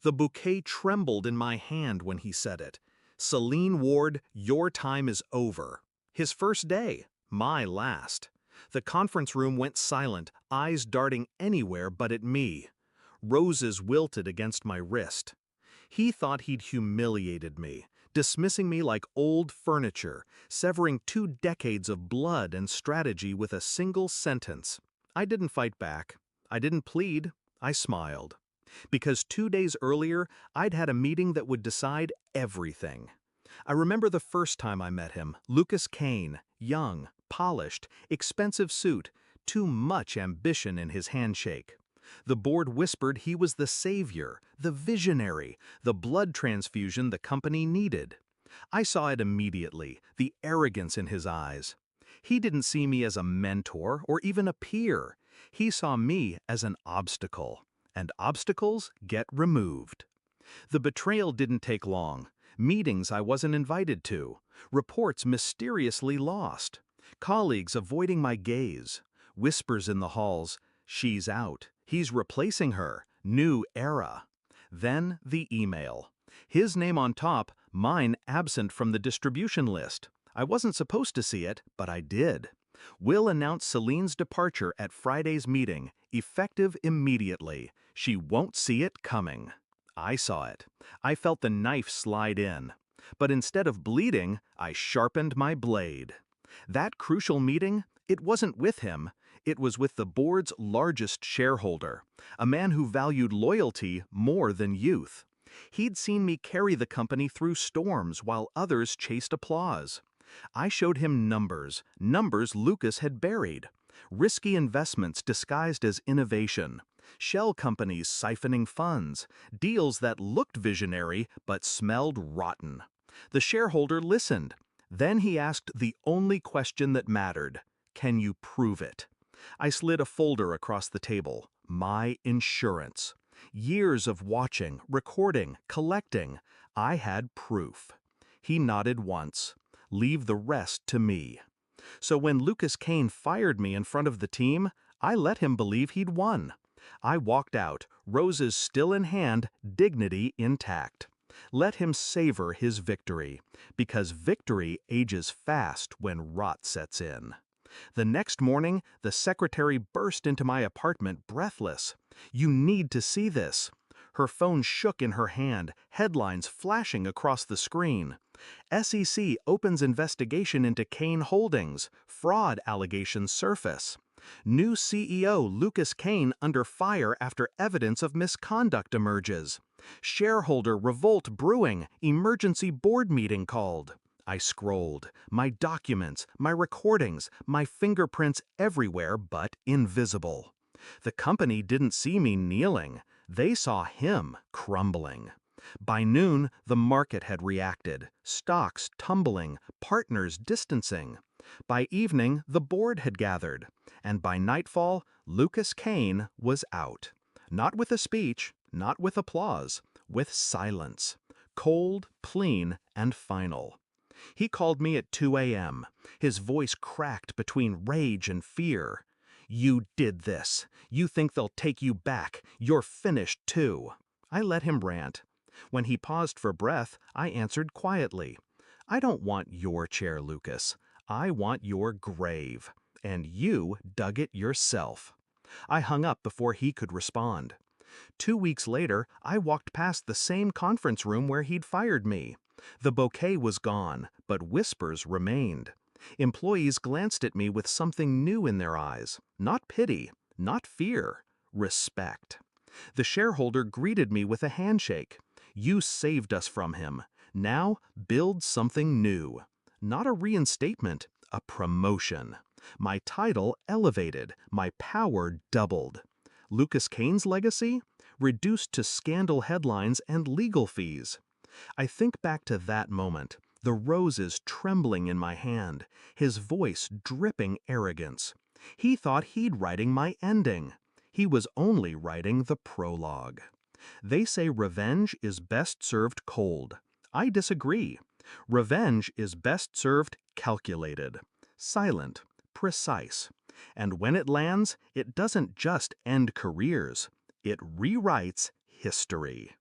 The bouquet trembled in my hand when he said it. Celine Ward, your time is over. His first day, my last. The conference room went silent, eyes darting anywhere but at me. Roses wilted against my wrist. He thought he'd humiliated me, dismissing me like old furniture, severing 2 decades of blood and strategy with a single sentence. I didn't fight back. I didn't plead. I smiled. Because 2 days earlier, I'd had a meeting that would decide everything. I remember the first time I met him, Lucas Kane, young, polished, expensive suit, too much ambition in his handshake. The board whispered he was the savior, the visionary, the blood transfusion the company needed. I saw it immediately, the arrogance in his eyes. He didn't see me as a mentor or even a peer. He saw me as an obstacle, and obstacles get removed. The betrayal didn't take long. Meetings I wasn't invited to, reports mysteriously lost, colleagues avoiding my gaze, whispers in the halls, she's out, he's replacing her, new era. Then the email. His name on top, mine absent from the distribution list. I wasn't supposed to see it, but I did. Will announced Celine's departure at Friday's meeting, effective immediately. She won't see it coming. I saw it. I felt the knife slide in. But instead of bleeding, I sharpened my blade. That crucial meeting, it wasn't with him. It was with the board's largest shareholder, a man who valued loyalty more than youth. He'd seen me carry the company through storms while others chased applause. I showed him numbers Lucas had buried. Risky investments disguised as innovation. Shell companies siphoning funds. Deals that looked visionary but smelled rotten. The shareholder listened. Then he asked the only question that mattered. Can you prove it? I slid a folder across the table. My insurance. Years of watching, recording, collecting. I had proof. He nodded once. Leave the rest to me. So when Lucas Kane fired me in front of the team, I let him believe he'd won. I walked out, roses still in hand, dignity intact. Let him savor his victory, because victory ages fast when rot sets in. The next morning, the secretary burst into my apartment breathless. You need to see this. Her phone shook in her hand, headlines flashing across the screen. SEC opens investigation into Kane Holdings, fraud allegations surface. New CEO Lucas Kane under fire after evidence of misconduct emerges. Shareholder revolt brewing, emergency board meeting called. I scrolled. My documents, my recordings, my fingerprints everywhere but invisible. The company didn't see me kneeling. They saw him crumbling. By noon, the market had reacted, stocks tumbling, partners distancing. By evening, the board had gathered, and by nightfall, Lucas Kane was out. Not with a speech, not with applause, with silence. Cold, clean, and final. He called me at 2 a.m., his voice cracked between rage and fear. You did this. You think they'll take you back. You're finished too. I let him rant. When he paused for breath, I answered quietly. I don't want your chair, Lucas. I want your grave. And you dug it yourself. I hung up before he could respond. 2 weeks later, I walked past the same conference room where he'd fired me. The bouquet was gone, but whispers remained. Employees glanced at me with something new in their eyes. Not pity, not fear, respect. The shareholder greeted me with a handshake. You saved us from him. Now build something new. Not a reinstatement, a promotion. My title elevated, my power doubled. Lucas Kane's legacy? Reduced to scandal headlines and legal fees. I think back to that moment, the roses trembling in my hand, his voice dripping arrogance. He thought he'd writing my ending. He was only writing the prologue. They say revenge is best served cold. I disagree. Revenge is best served calculated, silent, precise. And when it lands, it doesn't just end careers. It rewrites history.